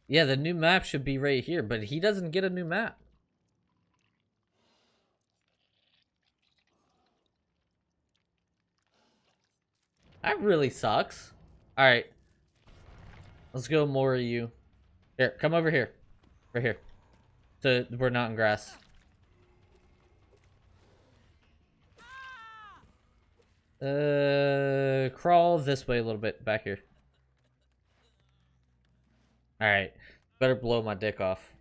Yeah, the new map should be right here, but he doesn't get a new map. That really sucks. Alright. Let's go Mori you. Here, come over here. Right here. So we're not in grass. Crawl this way a little bit. Back here. Alright. Better blow my dick off.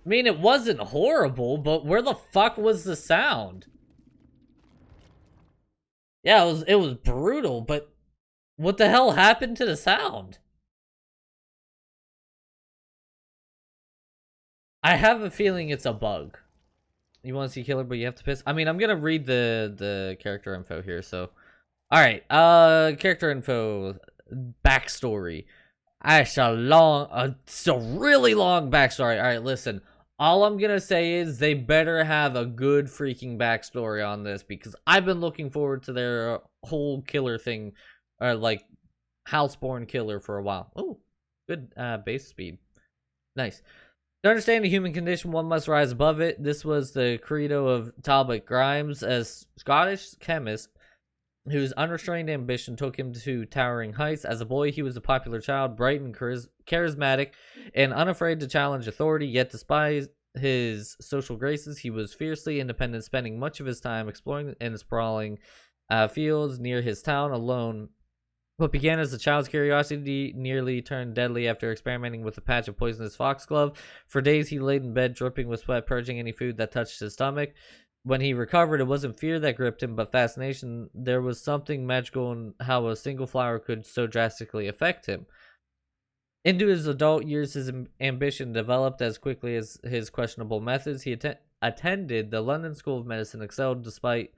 I mean, it wasn't horrible, but where the fuck was the sound? Yeah, it was brutal, but what the hell happened to the sound? I have a feeling it's a bug. You want to see killer, but you have to piss. I mean, I'm gonna read the character info here. So, all right, character info, backstory. It's a really long backstory. All right, listen. All I'm gonna say is they better have a good freaking backstory on this because I've been looking forward to their whole killer thing, or like houseborn killer for a while. Oh, good base speed, nice. To understand the human condition, one must rise above it. This was the credo of Talbot Grimes, a Scottish chemist whose unrestrained ambition took him to towering heights. As a boy, he was a popular child, bright and charismatic, and unafraid to challenge authority, yet despite his social graces, he was fiercely independent, spending much of his time exploring and sprawling fields near his town alone. What began as a child's curiosity nearly turned deadly after experimenting with a patch of poisonous foxglove. For days he laid in bed, dripping with sweat, purging any food that touched his stomach. When he recovered, it wasn't fear that gripped him, but fascination. There was something magical in how a single flower could so drastically affect him. Into his adult years, his ambition developed as quickly as his questionable methods. He attended the London School of Medicine, excelled despite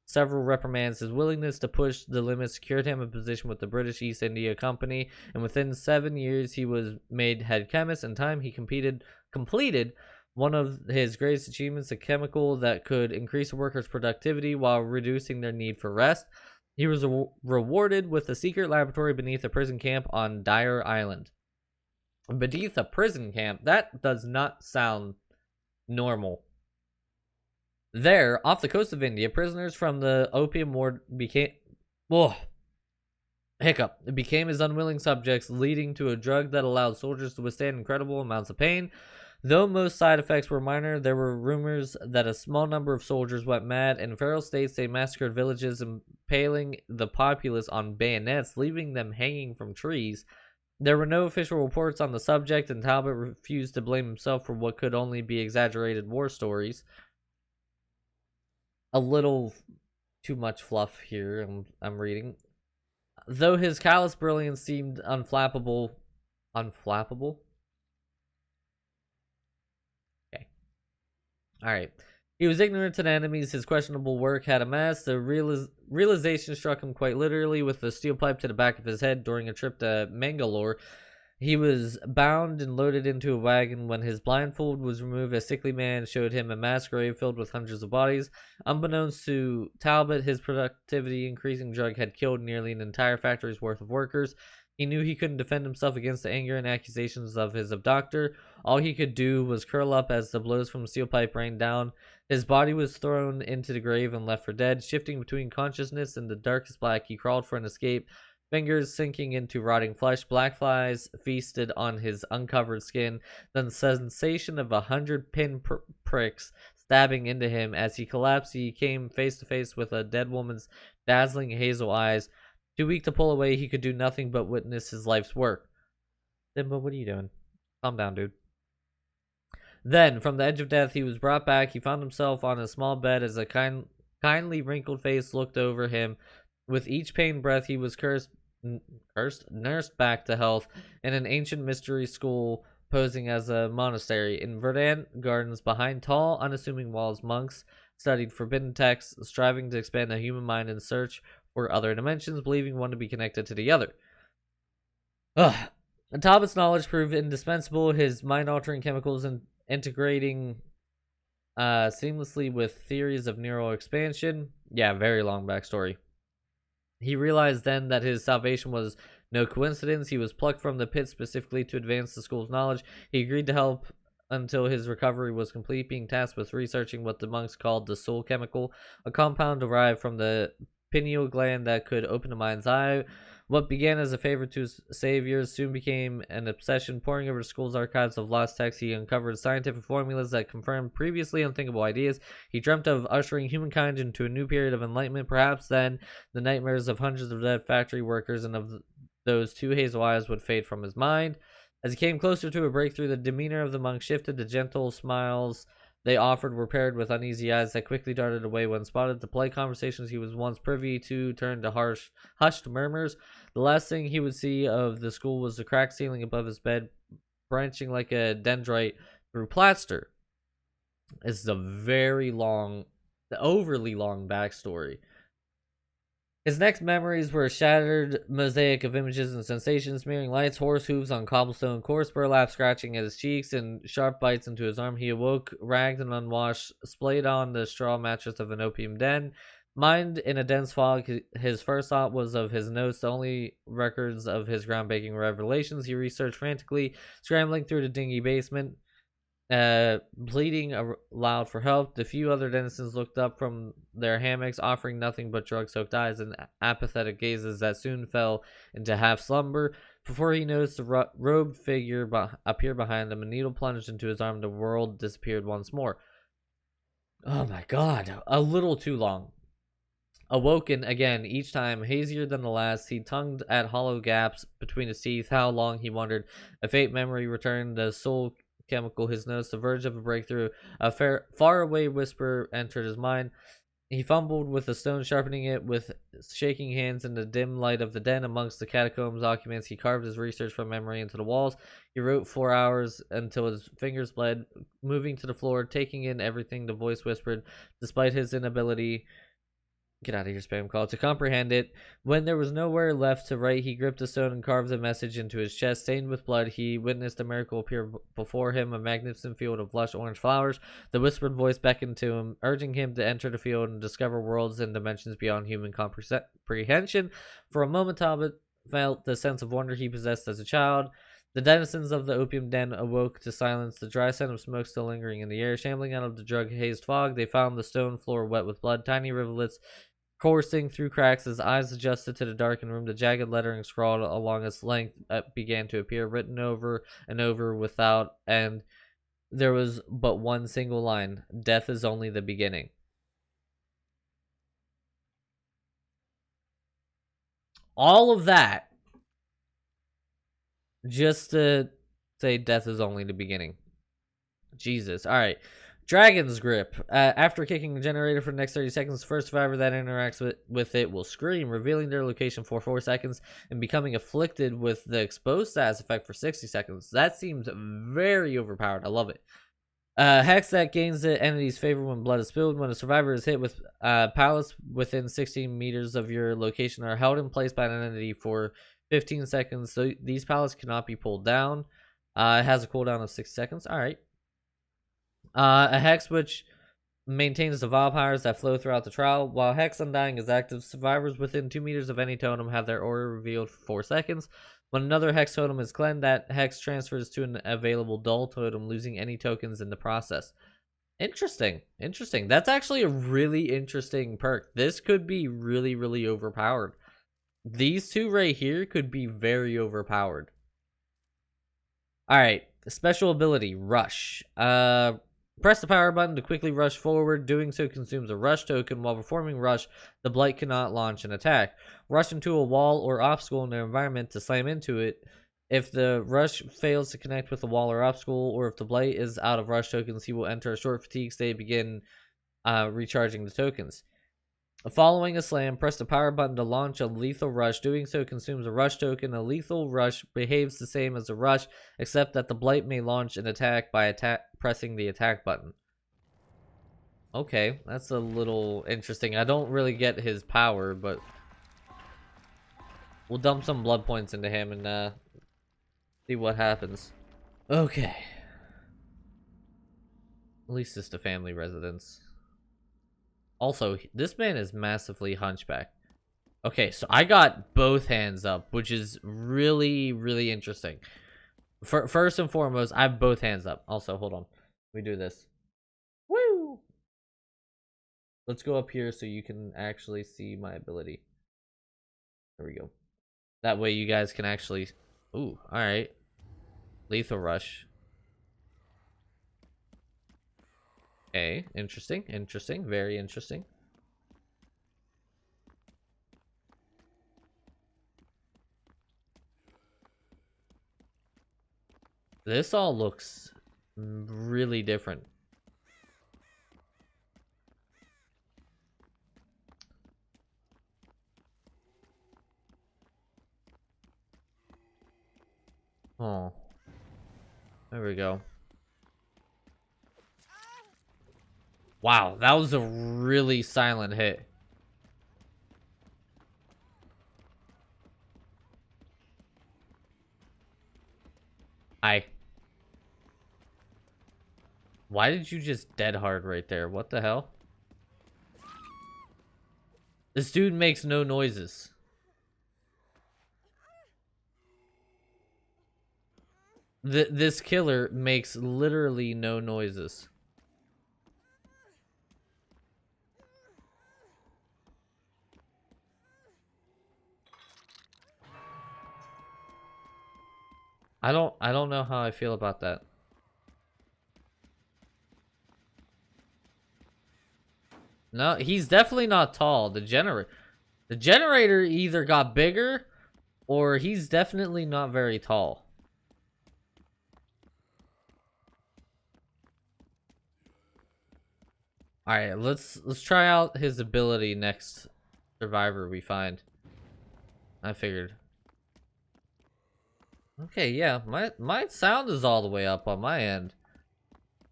several reprimands. His willingness to push the limits secured him a position with the British East India Company, and within 7 years he was made head chemist. In time, he completed one of his greatest achievements, a chemical that could increase a worker's productivity while reducing their need for rest. He was rewarded with a secret laboratory beneath a prison camp on Dyer Island. Beneath a prison camp? That does not sound normal. There, off the coast of India, prisoners from the opium ward became his unwilling subjects, leading to a drug that allowed soldiers to withstand incredible amounts of pain. Though most side effects were minor, there were rumors that a small number of soldiers went mad. In feral states, they massacred villages, impaling the populace on bayonets, leaving them hanging from trees. There were no official reports on the subject, and Talbot refused to blame himself for what could only be exaggerated war stories. A little too much fluff here, I'm reading. Though his callous brilliance seemed unflappable. Unflappable? Okay. Alright. He was ignorant to the enemies his questionable work had amassed. The realization struck him quite literally with a steel pipe to the back of his head during a trip to Mangalore. He was bound and loaded into a wagon. When his blindfold was removed, a sickly man showed him a mass grave filled with hundreds of bodies. Unbeknownst to Talbot, his productivity increasing drug had killed nearly an entire factory's worth of workers. He knew he couldn't defend himself against the anger and accusations of his abductor. All he could do was curl up as the blows from the steel pipe rained down. His body was thrown into the grave and left for dead. Shifting between consciousness and the darkest black, he crawled for an escape. Fingers sinking into rotting flesh, black flies feasted on his uncovered skin. Then the sensation of 100 pin pricks stabbing into him. As he collapsed, he came face to face with a dead woman's dazzling hazel eyes. Too weak to pull away, he could do nothing but witness his life's work. Simba, what are you doing? Calm down, dude. Then, from the edge of death, he was brought back. He found himself on a small bed as a kindly wrinkled face looked over him. With each pain breath, he was nursed back to health in an ancient mystery school posing as a monastery. In verdant gardens behind tall, unassuming walls, monks studied forbidden texts, striving to expand the human mind in search for other dimensions, believing one to be connected to the other. Ugh. Talbot's knowledge proved indispensable, his mind-altering chemicals and integrating seamlessly with theories of neural expansion. Yeah, very long backstory. He realized then that his salvation was no coincidence. He was plucked from the pit specifically to advance the school's knowledge. He agreed to help until his recovery was complete, being tasked with researching what the monks called the soul chemical, a compound derived from the pineal gland that could open a mind's eye. What began as a favor to his saviors soon became an obsession. Poring over the school's archives of lost texts, he uncovered scientific formulas that confirmed previously unthinkable ideas. He dreamt of ushering humankind into a new period of enlightenment. Perhaps then the nightmares of hundreds of dead factory workers and of those two hazel eyes would fade from his mind. As he came closer to a breakthrough, the demeanor of the monk shifted. The gentle smiles they offered were paired with uneasy eyes that quickly darted away when spotted. The polite conversations he was once privy to turned to hushed murmurs. The last thing he would see of the school was the cracked ceiling above his bed, branching like a dendrite through plaster. This is a very long, overly long backstory. His next memories were a shattered mosaic of images and sensations, smearing lights, horse hooves on cobblestone, coarse burlap scratching at his cheeks, and sharp bites into his arm. He awoke, ragged and unwashed, splayed on the straw mattress of an opium den. Mind in a dense fog, his first thought was of his notes, the only records of his groundbreaking revelations. He researched frantically, scrambling through the dingy basement, bleating aloud for help. The few other denizens looked up from their hammocks, offering nothing but drug-soaked eyes and apathetic gazes that soon fell into half-slumber. Before he noticed the robed figure appear behind him, a needle plunged into his arm. The world disappeared once more. Oh my god, a little too long. Awoken again, each time hazier than the last, he tugged at hollow gaps between his teeth. How long, he wondered. A faint memory returned, the soul chemical, his nose, the verge of a breakthrough. A far-away whisper entered his mind. He fumbled with the stone, sharpening it with shaking hands in the dim light of the den. Amongst the catacombs documents, he carved his research from memory into the walls. He wrote 4 hours until his fingers bled, moving to the floor, taking in everything the voice whispered, despite his inability... Get out of here, spam call. To comprehend it. When there was nowhere left to write, he gripped a stone and carved the message into his chest. Stained with blood, he witnessed a miracle appear before him, a magnificent field of lush orange flowers. The whispered voice beckoned to him, urging him to enter the field and discover worlds and dimensions beyond human comprehension. For a moment, Talbot felt the sense of wonder he possessed as a child. The denizens of the opium den awoke to silence, the dry scent of smoke still lingering in the air. Shambling out of the drug-hazed fog, they found the stone floor wet with blood, tiny rivulets coursing through cracks. His eyes adjusted to the darkened room. The jagged lettering scrawled along its length began to appear, written over and over without end. There was but one single line: death is only the beginning. All of that just to say death is only the beginning. Jesus. All right. Dragon's Grip. After kicking the generator for the next 30 seconds, the first survivor that interacts with it will scream, revealing their location for 4 seconds and becoming afflicted with the exposed status effect for 60 seconds. That seems very overpowered. I love it. Hex that gains the entity's favor when blood is spilled. When a survivor is hit with pallets within 16 meters of your location are held in place by an entity for 15 seconds. So these pallets cannot be pulled down. It has a cooldown of 6 seconds. All right. A Hex which maintains the Vile powers that flow throughout the trial. While Hex Undying is active, survivors within 2 meters of any totem have their aura revealed for 4 seconds. When another Hex totem is cleansed, that Hex transfers to an available Dull totem, losing any tokens in the process. Interesting. Interesting. That's actually a really interesting perk. This could be really, really overpowered. These two right here could be very overpowered. Alright. Special ability, Rush. Press the power button to quickly rush forward. Doing so consumes a rush token. While performing rush, the Blight cannot launch an attack. Rush into a wall or obstacle in the environment to slam into it. If the rush fails to connect with the wall or obstacle, or if the Blight is out of rush tokens, he will enter a short fatigue state, begin recharging the tokens. Following a slam, press the power button to launch a lethal rush. Doing so consumes a rush token. A lethal rush behaves the same as a rush, except that the Blight may launch an attack by pressing the attack button. Okay, that's a little interesting. I don't really get his power, but we'll dump some blood points into him and See what happens. Okay. At least it's the family residence. Also, this man is massively hunchback. Okay, so I got both hands up, which is really, really interesting. First and foremost, I have both hands up. Also, hold on. Let me do this. Woo! Let's go up here so you can actually see my ability. There we go. That way you guys can actually... Ooh, alright. Lethal Rush. Okay, interesting, interesting, very interesting. This all looks really different. Oh. There we go. Wow, that was a really silent hit. Why did you just dead hard right there? What the hell? This dude makes no noises. This killer makes literally no noises. I don't know how I feel about that. No, he's definitely not tall. The generator either got bigger or he's definitely not very tall. All right, let's try out his ability next survivor we find. I figured. Okay, yeah, my sound is all the way up on my end.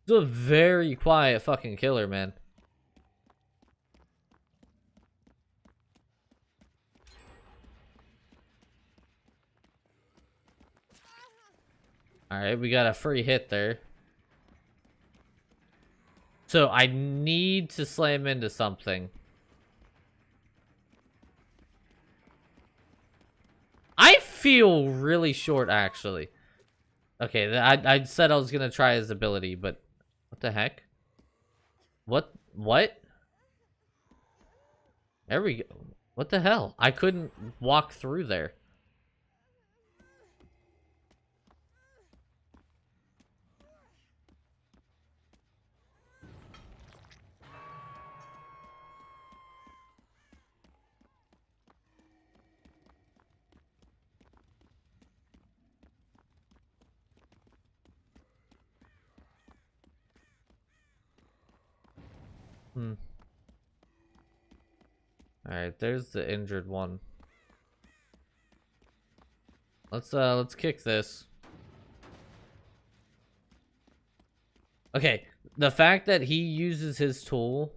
It's a very quiet fucking killer, man. Alright, we got a free hit there. So I need to slam into something. I feel really short, actually. Okay, I said I was gonna try his ability, but what the heck? What? There we go. What the hell? I couldn't walk through there. Alright, there's the injured one. Let's kick this. Okay, the fact that he uses his tool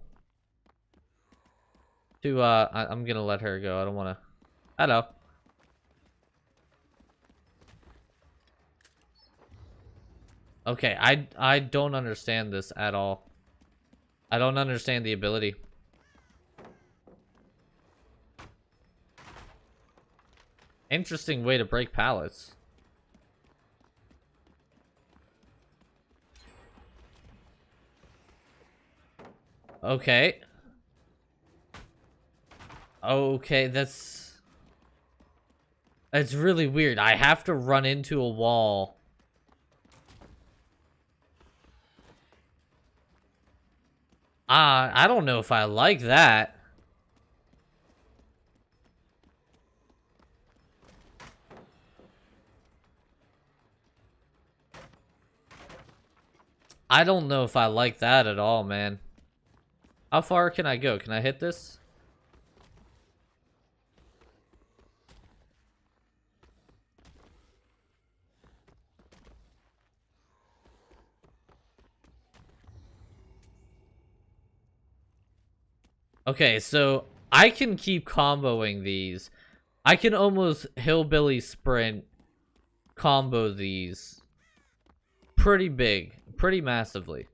to I'm gonna let her go. I don't wanna. Hello. Okay, I don't understand this at all. I don't understand the ability. Interesting way to break pallets. Okay. Okay, that's really weird. I have to run into a wall. I don't know if I like that. I don't know if I like that at all, man. How far can I go? Can I hit this? Okay, so I can keep comboing these. I can almost hillbilly sprint combo these pretty big, pretty massively.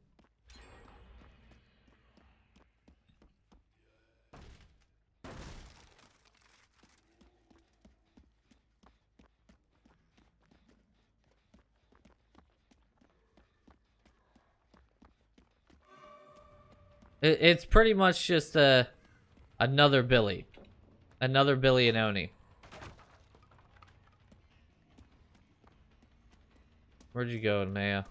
It's pretty much just another Billy. Another Billy and Oni. Where'd you go, Naya?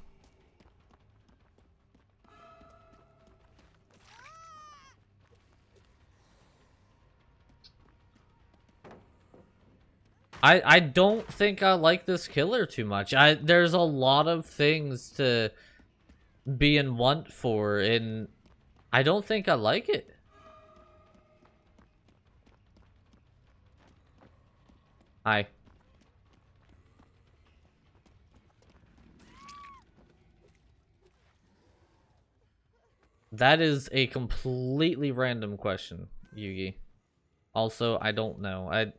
I don't think I like this killer too much. There's a lot of things to be in want for, and I don't think I like it. Hi. That is a completely random question, Yugi. Also, I don't know. I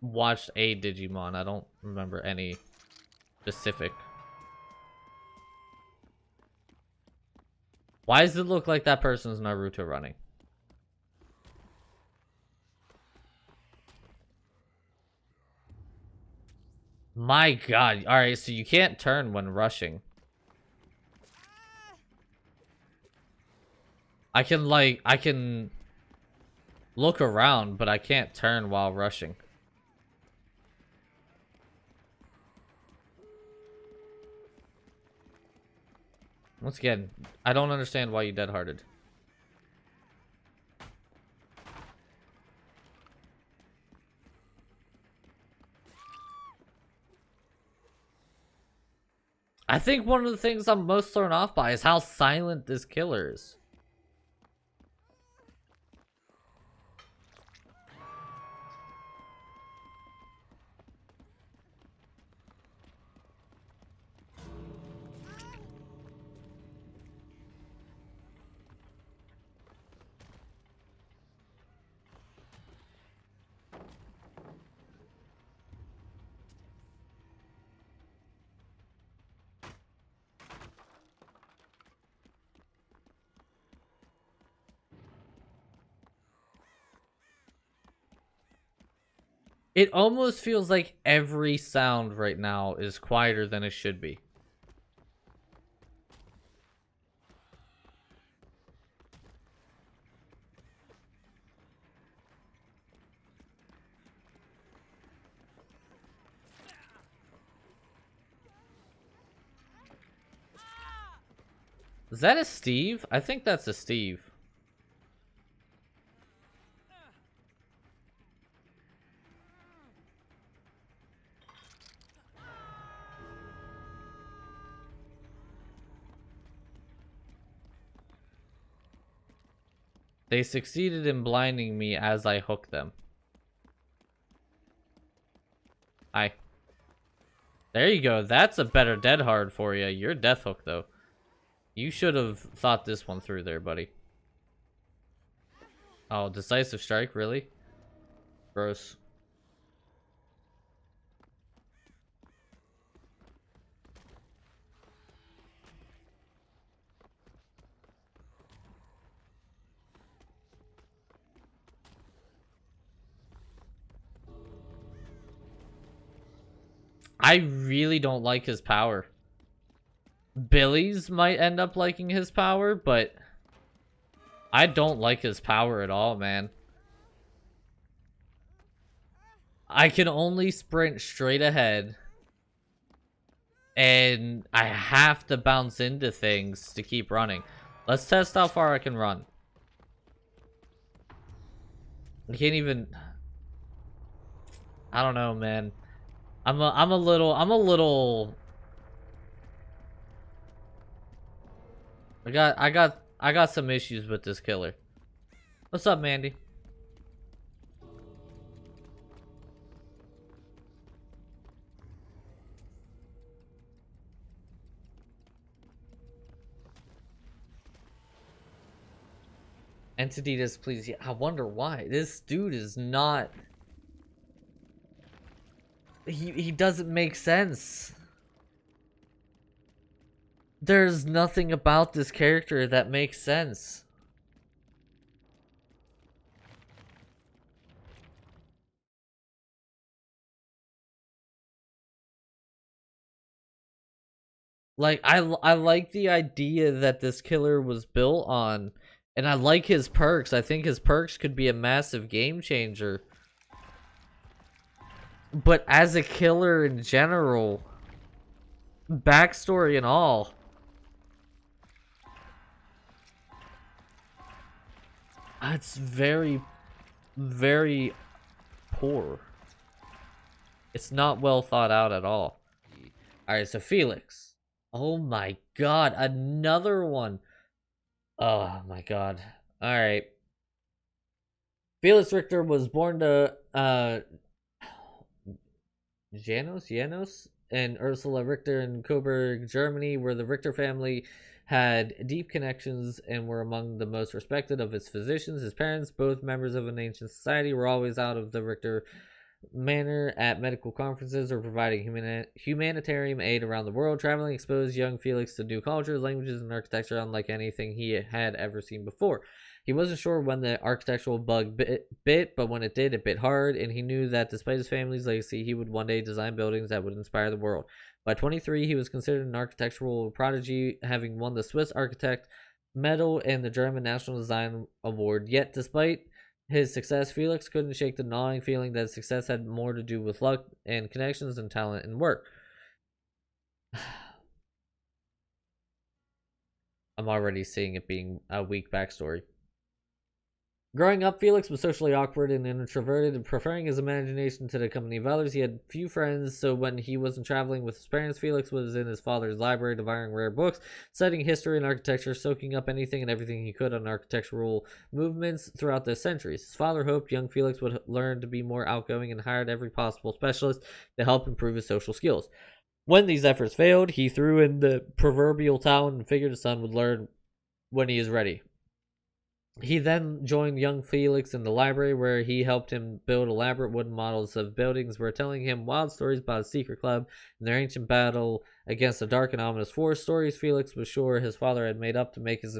watched a Digimon. I don't remember any specific. Why does it look like that person's Naruto running? My god. Alright, so you can't turn when rushing. I can look around, but I can't turn while rushing. Once again, I don't understand why you dead-hearted. I think one of the things I'm most thrown off by is how silent this killer is. It almost feels like every sound right now is quieter than it should be. Is that a Steve? I think that's a Steve. They succeeded in blinding me as I hooked them. Hi. There you go. That's a better dead hard for you. You're death hook though. You should have thought this one through there, buddy. Oh, decisive strike, really? Gross. I really don't like his power. Billy's might end up liking his power, but I don't like his power at all, man. I can only sprint straight ahead, and I have to bounce into things to keep running. Let's test how far I can run. I can't even... I don't know, man. I'm a little I got some issues with this killer. What's up, Mandy? Entity displeased. Yeah, I wonder why. This dude is not... He doesn't make sense. There's nothing about this character that makes sense. Like, I like the idea that this killer was built on, and I like his perks. I think his perks could be a massive game changer. But as a killer in general, backstory and all, it's very, very poor. It's not well thought out at all. Alright, so Felix. Oh my god, another one. Oh my god. Alright. Felix Richter was born to Janos and Ursula Richter in Coburg, Germany, where the Richter family had deep connections and were among the most respected of its physicians. His parents, both members of an ancient society, were always out of the Richter manor at medical conferences or providing humanitarian aid around the world. Traveling exposed young Felix to new cultures, languages, and architecture unlike anything he had ever seen before. He wasn't sure when the architectural bug bit, but when it did, it bit hard, and he knew that despite his family's legacy, he would one day design buildings that would inspire the world. By 23, he was considered an architectural prodigy, having won the Swiss Architect Medal and the German National Design Award. Yet, despite his success, Felix couldn't shake the gnawing feeling that success had more to do with luck and connections than talent and work. I'm already seeing it being a weak backstory. Growing up, Felix was socially awkward and introverted, and preferring his imagination to the company of others. He had few friends, so when he wasn't traveling with his parents, Felix was in his father's library devouring rare books, studying history and architecture, soaking up anything and everything he could on architectural movements throughout the centuries. His father hoped young Felix would learn to be more outgoing and hired every possible specialist to help improve his social skills. When these efforts failed, he threw in the proverbial towel and figured his son would learn when he is ready. He then joined young Felix in the library, where he helped him build elaborate wooden models of buildings, were telling him wild stories about a secret club and their ancient battle against a dark and ominous force. Stories Felix was sure his father had made up to make his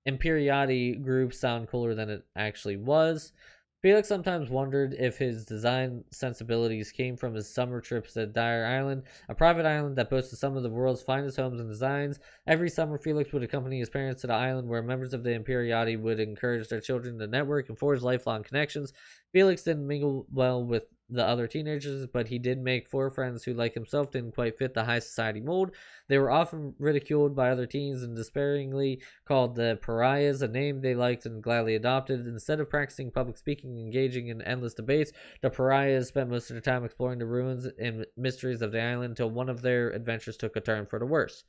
Imperiati group sound cooler than it actually was. Felix sometimes wondered if his design sensibilities came from his summer trips to Dire Island, a private island that boasted some of the world's finest homes and designs. Every summer, Felix would accompany his parents to the island, where members of the Imperiati would encourage their children to network and forge lifelong connections. Felix didn't mingle well with the other teenagers, but he did make 4 friends who, like himself, didn't quite fit the high society mold. They were often ridiculed by other teens and despairingly called the pariahs, a name they liked and gladly adopted. Instead of practicing public speaking and engaging in endless debates, the pariahs spent most of their time exploring the ruins and mysteries of the island until one of their adventures took a turn for the worse.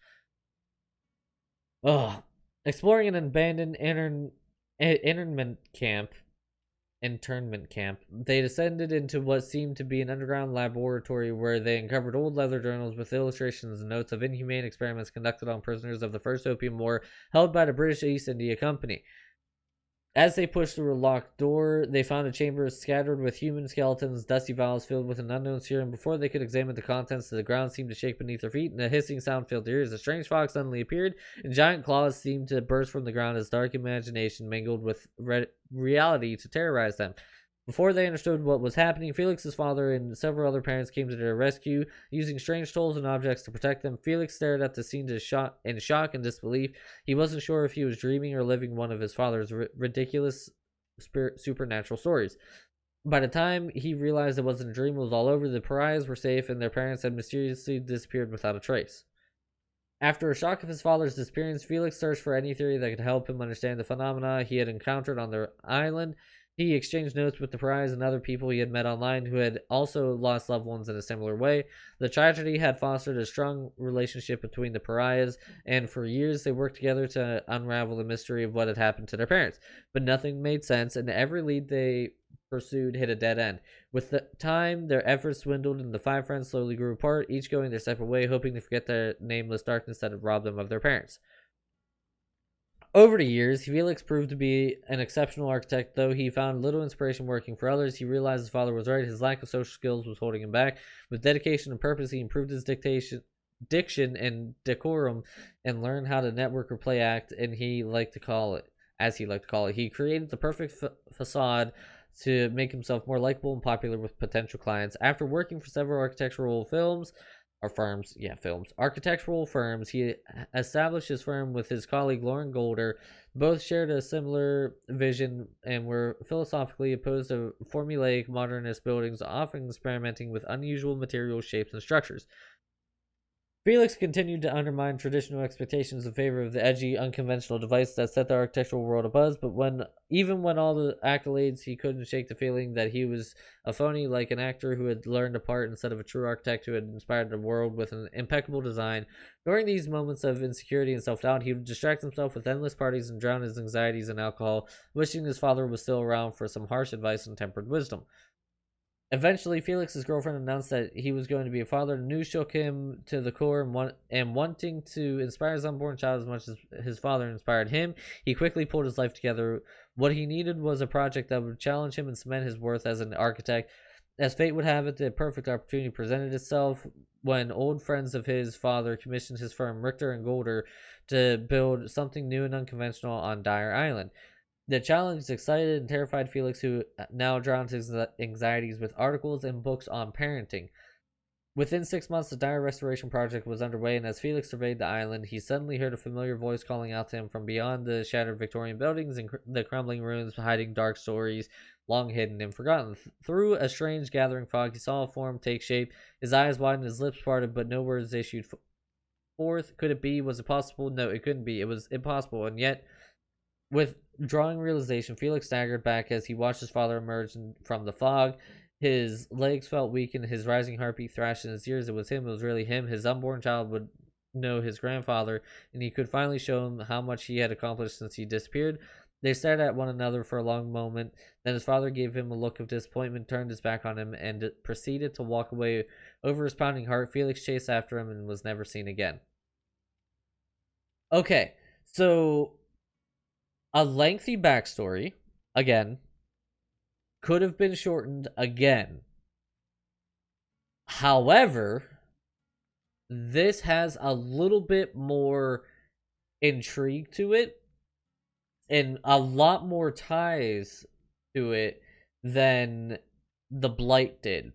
Exploring an abandoned internment camp, they descended into what seemed to be an underground laboratory, where they uncovered old leather journals with illustrations and notes of inhumane experiments conducted on prisoners of the First Opium War held by the British East India Company. As they pushed through a locked door, they found a chamber scattered with human skeletons, dusty vials filled with an unknown serum. Before they could examine the contents, the ground seemed to shake beneath their feet, and a hissing sound filled their ears. A strange fog suddenly appeared, and giant claws seemed to burst from the ground as dark imagination mingled with reality to terrorize them. Before they understood what was happening, Felix's father and several other parents came to their rescue, using strange tools and objects to protect them. Felix stared at the scene in shock and disbelief. He wasn't sure if he was dreaming or living one of his father's ridiculous supernatural stories. By the time he realized it wasn't a dream, it was all over. The pariahs were safe, and their parents had mysteriously disappeared without a trace. After a shock of his father's disappearance, Felix searched for any theory that could help him understand the phenomena he had encountered on their island. He exchanged notes with the pariahs and other people he had met online who had also lost loved ones in a similar way. The tragedy had fostered a strong relationship between the pariahs, and for years they worked together to unravel the mystery of what had happened to their parents. But nothing made sense, and every lead they pursued hit a dead end. With the time, their efforts dwindled, and the 5 friends slowly grew apart, each going their separate way, hoping to forget their nameless darkness that had robbed them of their parents. Over the years, Felix proved to be an exceptional architect. Though he found little inspiration working for others, he realized his father was right. His lack of social skills was holding him back. With dedication and purpose, he improved his diction and decorum and learn how to network or play act, and he liked to call it, as he liked to call it. He created the perfect facade to make himself more likable and popular with potential clients. After working for several architectural architectural firms, he established his firm with his colleague Lauren Golder. Both shared a similar vision and were philosophically opposed to formulaic modernist buildings, often experimenting with unusual materials, shapes, and structures. Felix continued to undermine traditional expectations in favor of the edgy, unconventional device that set the architectural world abuzz, but even when all the accolades, he couldn't shake the feeling that he was a phony, like an actor who had learned a part instead of a true architect who had inspired the world with an impeccable design. During these moments of insecurity and self-doubt, he would distract himself with endless parties and drown his anxieties in alcohol, wishing his father was still around for some harsh advice and tempered wisdom. Eventually, Felix's girlfriend announced that he was going to be a father. The news shook him to the core, and wanting to inspire his unborn child as much as his father inspired him, he quickly pulled his life together. What he needed was a project that would challenge him and cement his worth as an architect. As fate would have it, the perfect opportunity presented itself when old friends of his father commissioned his firm, Richter and Golder, to build something new and unconventional on Dyer Island. The challenge excited and terrified Felix, who now drowns his anxieties with articles and books on parenting. Within 6 months, the Dyer restoration project was underway, and as Felix surveyed the island, he suddenly heard a familiar voice calling out to him from beyond the shattered Victorian buildings and the crumbling ruins, hiding dark stories long hidden and forgotten. Through a strange gathering fog, he saw a form take shape. His eyes widened, his lips parted, but no words issued forth. Could it be? Was it possible? No, it couldn't be. It was impossible, and yet, with drawing realization, Felix staggered back as he watched his father emerge from the fog. His legs felt weak and his rising heartbeat thrashed in his ears. It was him. It was really him. His unborn child would know his grandfather, and he could finally show him how much he had accomplished since he disappeared. They stared at one another for a long moment. Then his father gave him a look of disappointment, turned his back on him, and proceeded to walk away. Over his pounding heart, Felix chased after him and was never seen again. Okay, so a lengthy backstory, again, could have been shortened again. However, this has a little bit more intrigue to it and a lot more ties to it than the Blight did.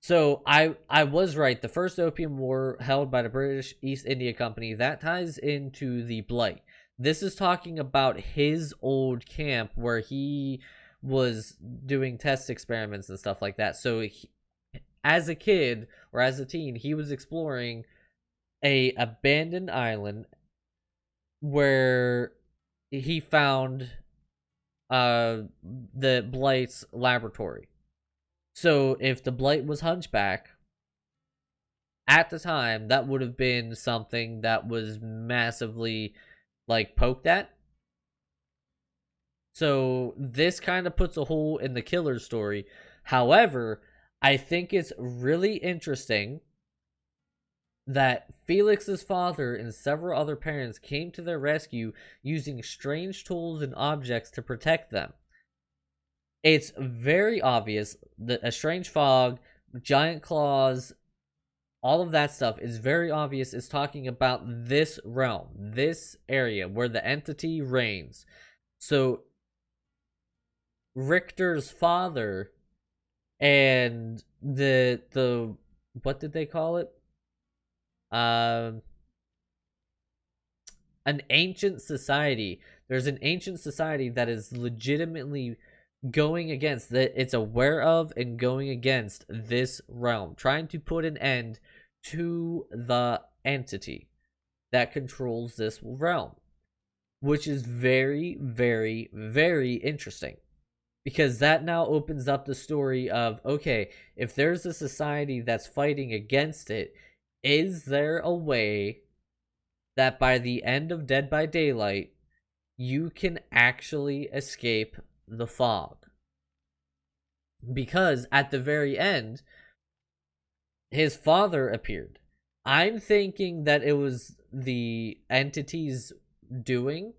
So I was right. The first Opium War held by the British East India Company, that ties into the Blight. This is talking about his old camp where he was doing test experiments and stuff like that. So as a kid or as a teen, he was exploring a abandoned island where he found the Blight's laboratory. So if the Blight was hunchback, at the time, that would have been something that was massively poked at. So this kind of puts a hole in the killer's story. However, I think it's really interesting that Felix's father and several other parents came to their rescue using strange tools and objects to protect them. It's very obvious that a strange fog, giant claws, all of that stuff is very obvious. It's talking about this realm, this area where the entity reigns. So Richter's father and the what did they call it? An ancient society. There's an ancient society that is legitimately going against, that it's aware of and going against this realm, trying to put an end to the entity that controls this realm, which is very, very, very interesting, because that now opens up the story of, okay, if there's a society that's fighting against it, is there a way that by the end of Dead by Daylight you can actually escape the fog? Because at the very end, his father appeared. I'm thinking that it was the entity's doing.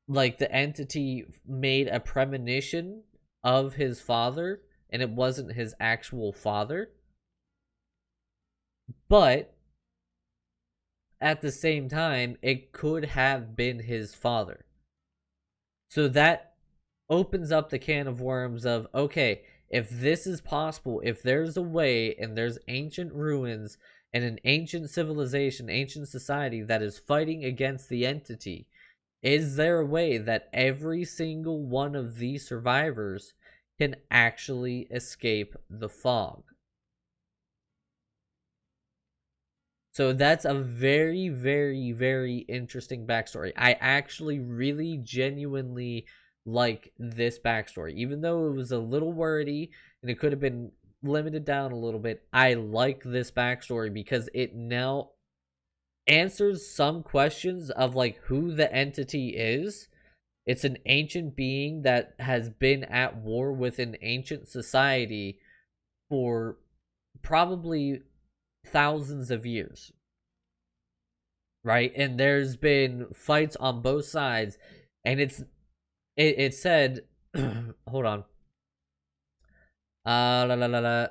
Like, the entity made a premonition of his father, and it wasn't his actual father. But at the same time, it could have been his father. So that opens up the can of worms of, okay, if this is possible, if there's a way and there's ancient ruins and an ancient civilization, ancient society that is fighting against the entity, is there a way that every single one of these survivors can actually escape the fog? So that's a very, very, very interesting backstory. I actually really genuinely like this backstory. Even though it was a little wordy and it could have been limited down a little bit, I like this backstory because it now answers some questions of like who the entity is. It's an ancient being that has been at war with an ancient society for probably thousands of years, right? And there's been fights on both sides, and it said, hold on, la la la la.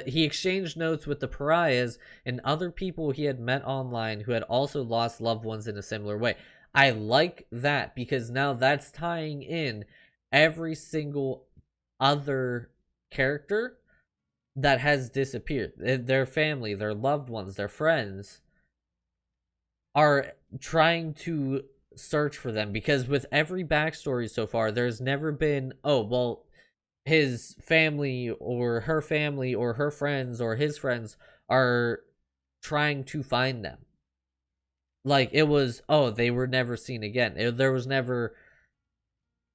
He exchanged notes with the pariahs and other people he had met online who had also lost loved ones in a similar way. I like that because now that's tying in every single other character that has disappeared. Their family, their loved ones, their friends are trying to search for them, because with every backstory so far, there's never been, oh, well, his family or her friends or his friends are trying to find them. Like, it was, oh, they were never seen again. There was never,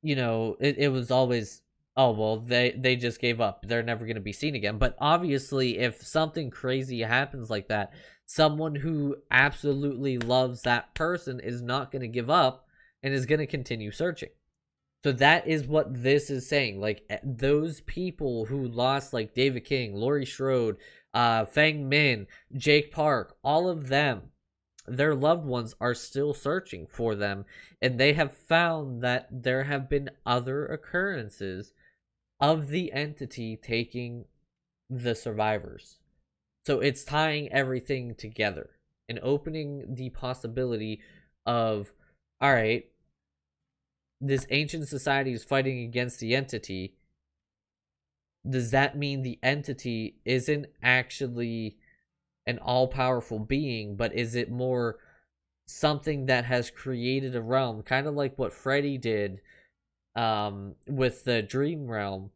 it was always, oh, well, they just gave up, they're never going to be seen again. But obviously, if something crazy happens like that, someone who absolutely loves that person is not going to give up and is going to continue searching. So that is what this is saying. Like, those people who lost, like David King, Laurie Strode, Fang Min, Jake Park, all of them, their loved ones are still searching for them, and they have found that there have been other occurrences of the entity taking the survivors. So it's tying everything together and opening the possibility of, all right, this ancient society is fighting against the entity. Does that mean the entity isn't actually an all-powerful being, but is it more something that has created a realm, kind of like what Freddy did with the dream realm?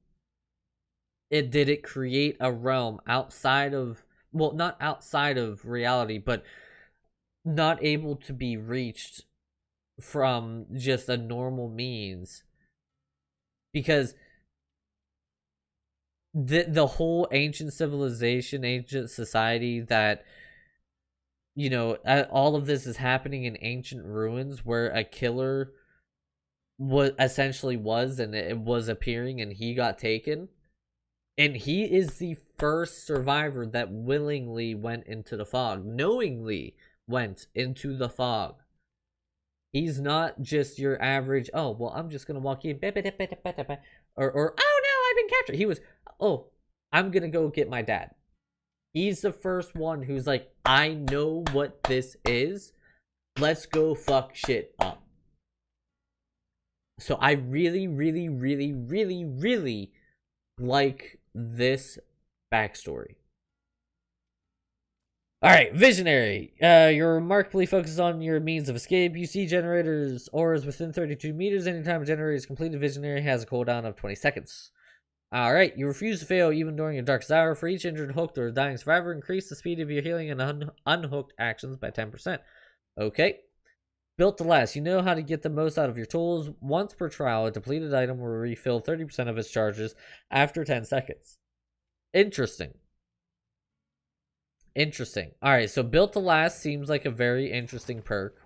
It create a realm outside of, well, not outside of reality, but not able to be reached from just a normal means, because the whole ancient civilization, ancient society that, all of this is happening in ancient ruins where a killer was and it was appearing and he got taken, and he is the first survivor that willingly went into the fog, knowingly went into the fog. He's not just your average, oh, well, I'm just gonna walk in, or oh no, I've been captured. He was, oh, I'm gonna go get my dad. He's the first one who's like, I know what this is. Let's go fuck shit up. So I really, really, really, really, really like this backstory. Alright, Visionary. You're remarkably focused on your means of escape. You see generators auras within 32 meters. Anytime a generator is completed, Visionary has a cooldown of 20 seconds. Alright, you refuse to fail even during your darkest hour. For each injured, hooked, or dying survivor, increase the speed of your healing and unhooked actions by 10%. Okay. Built to last. You know how to get the most out of your tools. Once per trial, a depleted item will refill 30% of its charges after 10 seconds. Interesting. Alright, so built to last seems like a very interesting perk.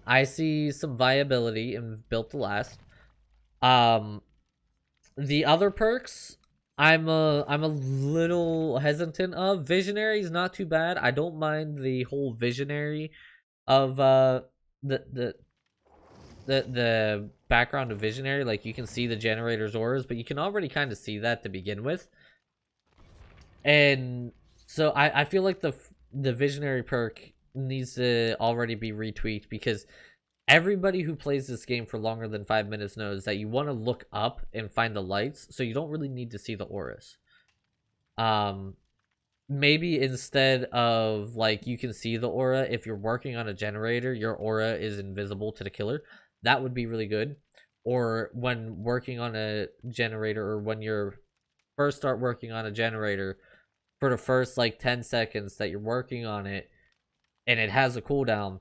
I see some viability in built to last. The other perks, I'm a little hesitant of. Visionary is not too bad. I don't mind the whole visionary of the background of Visionary. Like, you can see the generator's auras, but you can already kind of see that to begin with. And so I feel like the visionary perk needs to already be retweaked, because everybody who plays this game for longer than 5 minutes knows that you want to look up and find the lights, so you don't really need to see the auras. Um, maybe instead of like you can see the aura, if you're working on a generator, your aura is invisible to the killer. That would be really good. Or when working on a generator, or when you're first start working on a generator, for the first like 10 seconds that you're working on it and it has a cooldown,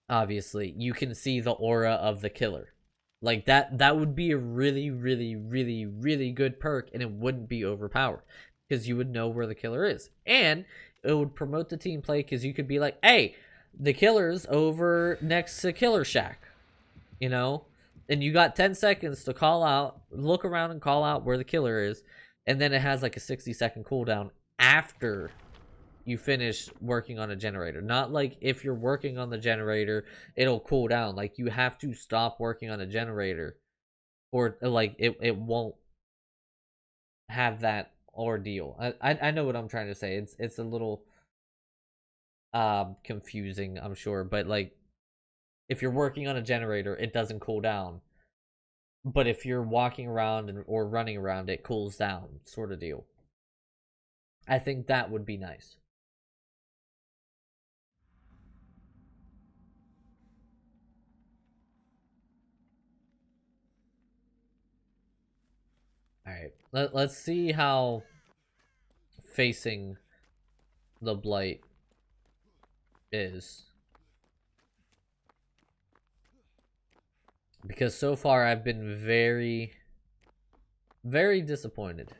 obviously you can see the aura of the killer. Like that would be a really really really really good perk, and it wouldn't be overpowered because you would know where the killer is, and it would promote the team play because you could be like, hey, the killer's over next to Killer Shack, you know, and you got 10 seconds to call out, look around and call out where the killer is, and then it has like a 60-second cooldown after you finish working on a generator. Not like if you're working on the generator it'll cool down. Like you have to stop working on a generator, or like it won't have that ordeal. I know what I'm trying to say. It's a little confusing, I'm sure, but like if you're working on a generator it doesn't cool down, but if you're walking around or running around it cools down, sort of deal. I think that would be nice. All right, let's see how facing the Blight is, because so far I've been very very disappointed.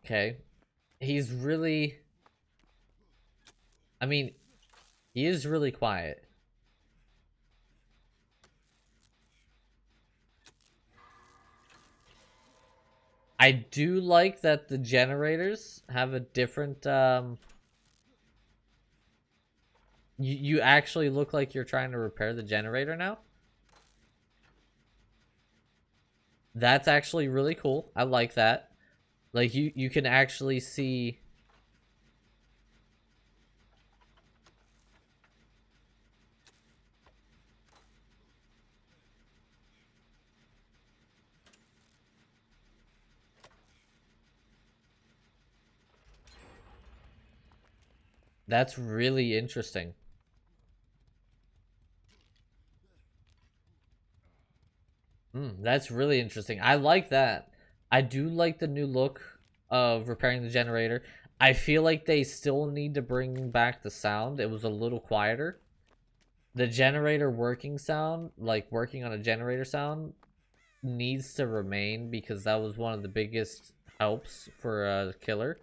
Okay, he's really, I mean, he is really quiet. I do like that the generators have a different you actually look like you're trying to repair the generator now. That's actually really cool. I like that. Like you can actually see. That's really interesting. That's really interesting. I like that. I do like the new look of repairing the generator. I feel like they still need to bring back the sound. It was a little quieter. The generator working sound, like working on a generator sound, needs to remain, because that was one of the biggest helps for a killer.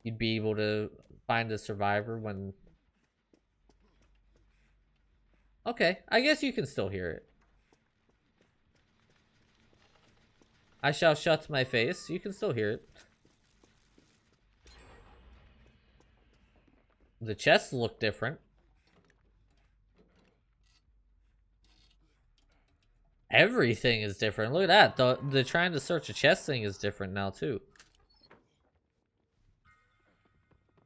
You'd be able to find a survivor when... Okay, I guess you can still hear it. I shall shut my face. You can still hear it. The chests look different. Everything is different. Look at that. The trying to search a chest thing is different now too.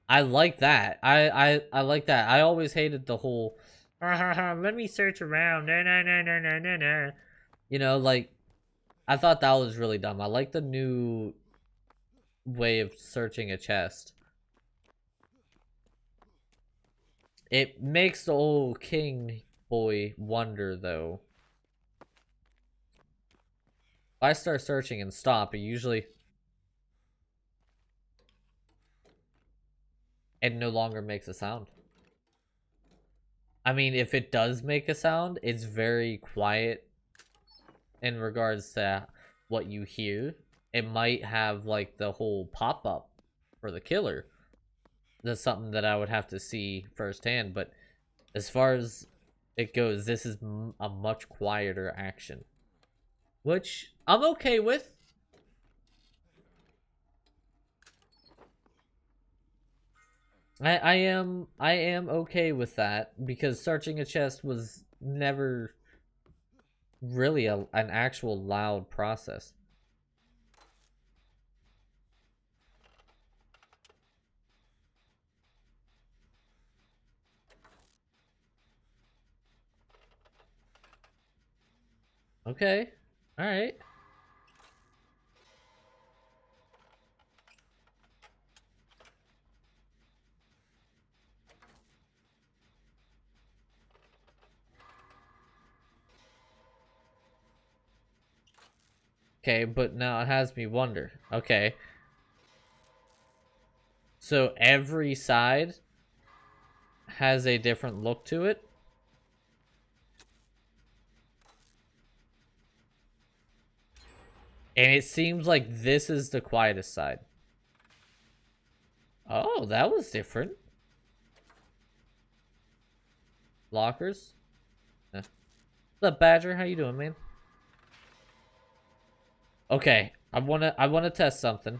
I like that. I like that. I always hated the whole let me search around. No, no, no, no, no, no, no. You know, like, I thought that was really dumb. I like the new way of searching a chest. It makes the old king boy wonder, though. If I start searching and stop, it no longer makes a sound. I mean, if it does make a sound, it's very quiet in regards to what you hear. It might have like the whole pop-up for the killer. That's something that I would have to see firsthand, but As far as it goes, this is a much quieter action, which I'm okay with. I am okay with that because searching a chest was never really an actual loud process. Okay. All right. Okay, but now it has me wonder. Okay. So every side has a different look to it. And it seems like this is the quietest side. Oh, that was different. Lockers? What's up, Badger? How you doing, man? Okay, I wanna test something.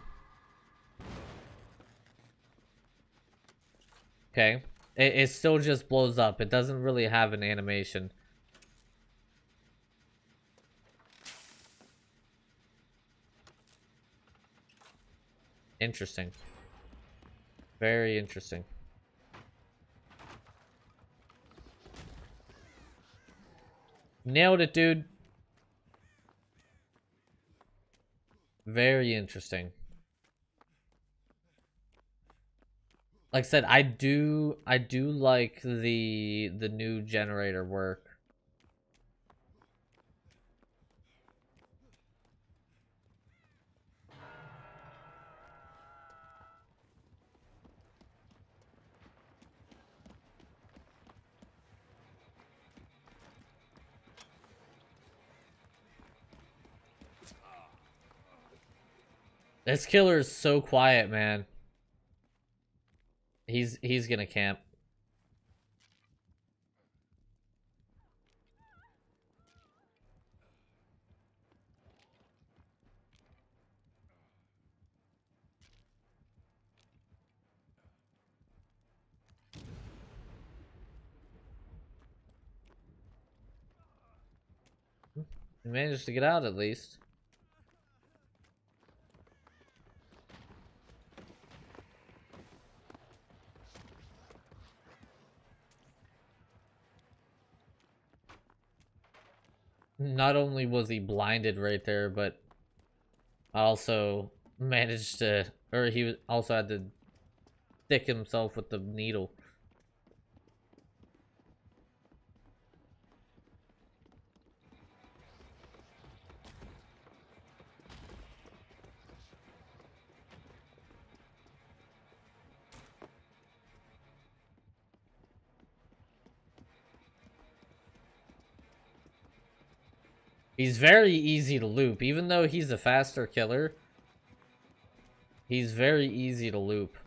Okay. It still just blows up. It doesn't really have an animation. Interesting. Very interesting. Nailed it, dude. Very interesting. Like I said, I do like the new generator work. This killer is so quiet, man. He's gonna camp. He managed to get out at least. Not only was he blinded right there, but also managed to, or he also had to stick himself with the needle. He's very easy to loop. Even though he's a faster killer, he's very easy to loop.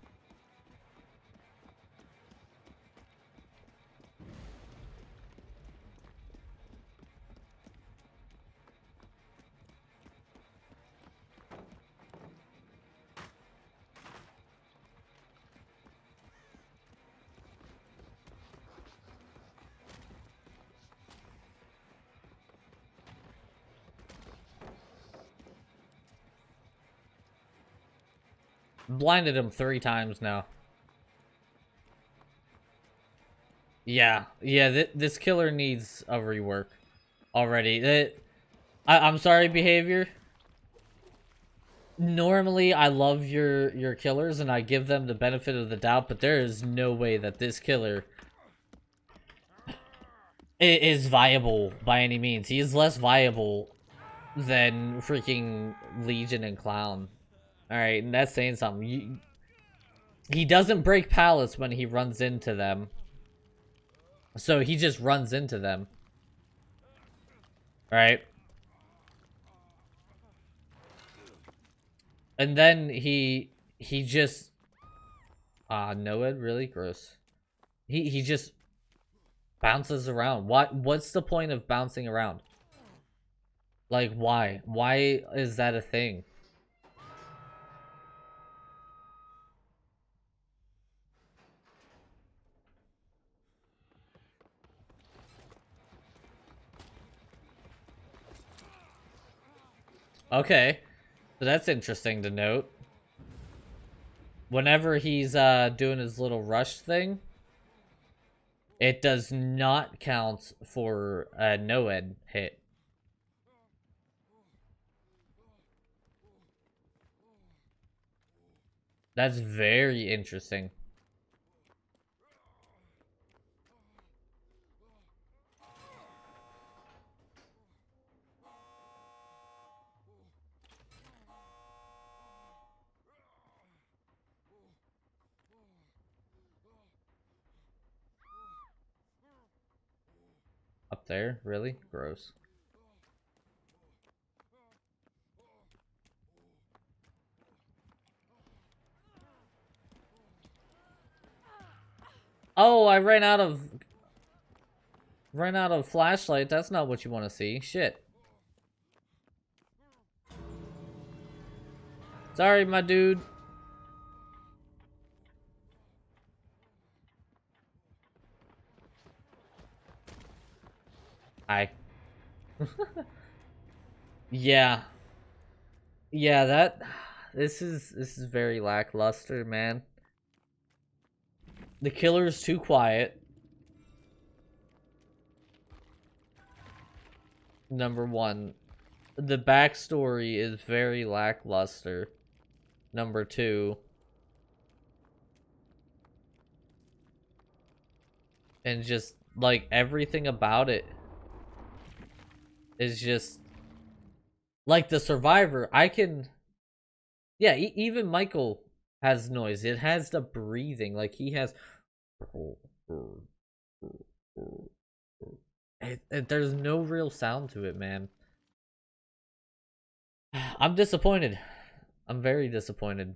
Blinded him 3 times now. Yeah, this killer needs a rework already. I'm sorry, behavior. Normally, I love your killers and I give them the benefit of the doubt, but there is no way that this killer is viable by any means. He is less viable than freaking Legion and Clown. Alright, and that's saying something. He doesn't break pallets when he runs into them. So he just runs into them. Right? And then he just... Noed, really? Gross. He just Bounces around. What's the point of bouncing around? Like, why? Why is that a thing? Okay. So that's interesting to note. Whenever he's doing his little rush thing, it does not count for a no-ed hit. That's very interesting. Up there? Really? Gross. Oh, I ran out of flashlight. That's not what you want to see. Shit. Sorry, my dude. Hi. Yeah. Yeah, this is very lackluster, man. The killer's too quiet. Number one. The backstory is very lackluster. Number two. And just, like, everything about it is just... Like, the survivor, I can... Yeah, even Michael has noise. It has the breathing. Like, he has... There's no real sound to it, man. I'm disappointed. I'm very disappointed.